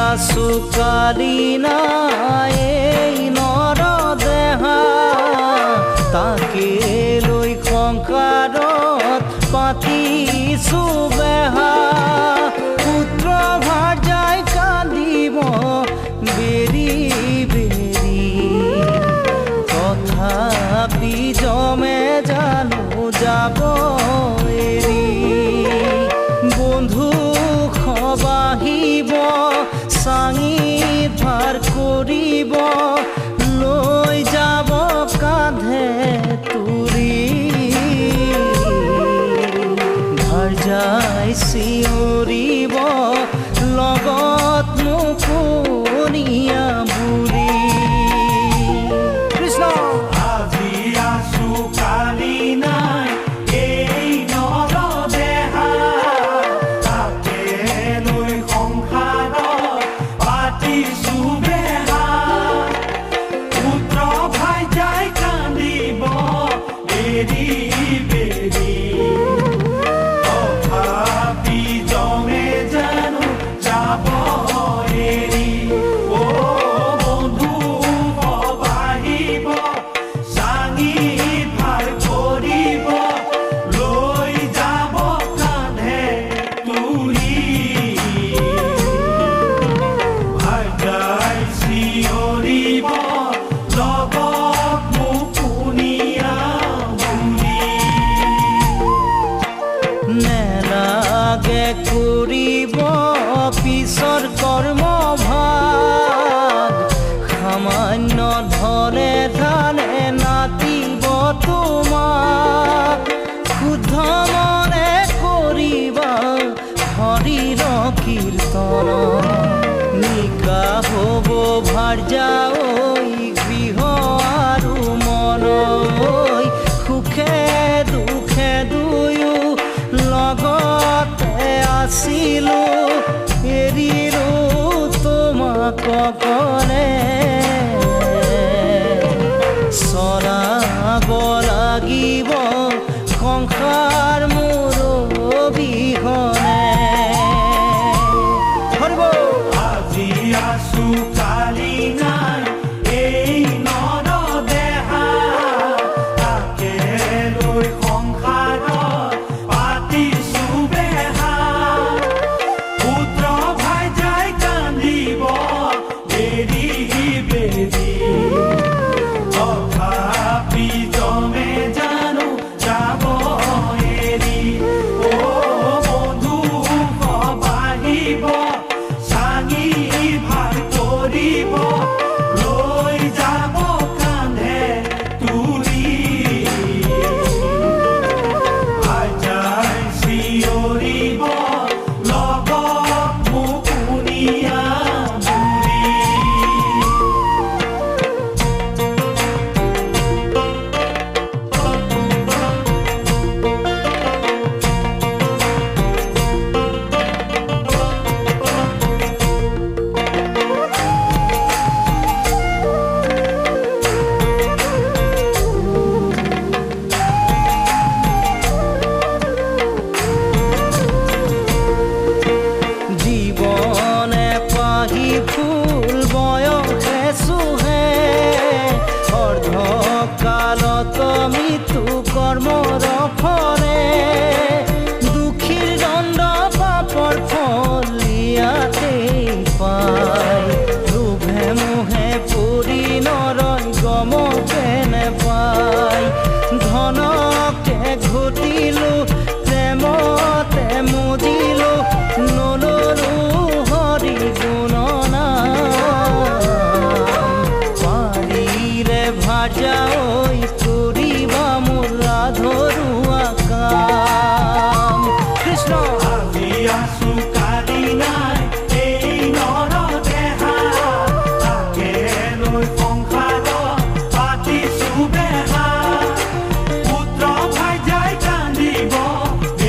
আছো কালি নাই এই নৰ দেহা তাকে লৈ সংসাৰত পাতিছো বেহা পুত্ৰ ভাৰ্যাই কান্দিব বেৰি বেৰি তথাপি জমে জানো যাব এৰি বন্ধু খবাহিব চাঙি ভাৰ কৰিব লৈ যাব কাঁধে তুৰি ভাৰ্যাই চিঞৰিব লগত মুকনিয়া বুৰি কৃষ্ণ আজি আছো কালি নাই এই নৰ দেহা তাকে লৈ সংসাৰত পাতিছো বেহা পুত্ৰ ভাৰ্যাই কান্দিব বেৰি বেৰি তথাপি জমে জানো যাব এৰি অ বন্ধু খবাহিব চাঙি ভাৰ কৰিব লৈ যাব কান্ধে তুলি ভাৰ্যাই চিঞৰিব লগত মুকনিয়া বুৰি নেলাগে কৰিব পিছৰ কৰ্ম ভাগ সামান্য ধনে ধানে নাতিব তোমাক শুদ্ধ মনে কৰিবা হৰিৰ কীৰ্তন নিকা হ'ব ভাৰ্যা ঐ গৃহ আৰু মন ঐ সুখে দুখে দুয়ো লগতে আছিলো এৰিলো তোমাক অকলে চৰাব লাগিব সংসাৰ মোৰ অবিহনে আজি আছো কালি নাই এই নৰ দেহা তাকে লৈ সংসাৰত পাতিছো বেহা পুত্ৰ ভাৰ্যাই কান্দিব বেৰি বেৰি তথাপি জমে জানো যাব এৰি অ বন্ধু খবাহিব চাঙি ভাৰ কৰিব লৈ যাব কান্ধে তুলি ভাৰ্যাই চিঞৰিব লগত মুকনিয়া বুৰি জীবনে পাহি ফুল বয়সে চুহে অৰ্ধকালত মৃত্যু কৰ্মৰ ফলে দুখীৰ দণ্ড পাপৰ ফল ইয়াতেই পায় লোভে মোহে পৰি নৰয় গমকে নেপায় ধনকে ঘটিলো প্ৰেমতে মজিলো নললো হৰি গুণনাম পাৰিলে ভাৰ্যা ঐ কৰিবা মোৰ ৰাধৰুৱা কাম কৃষ্ণ আজি আছো কালি নাই এই নৰ দেহা তাকে লৈ সংসাৰ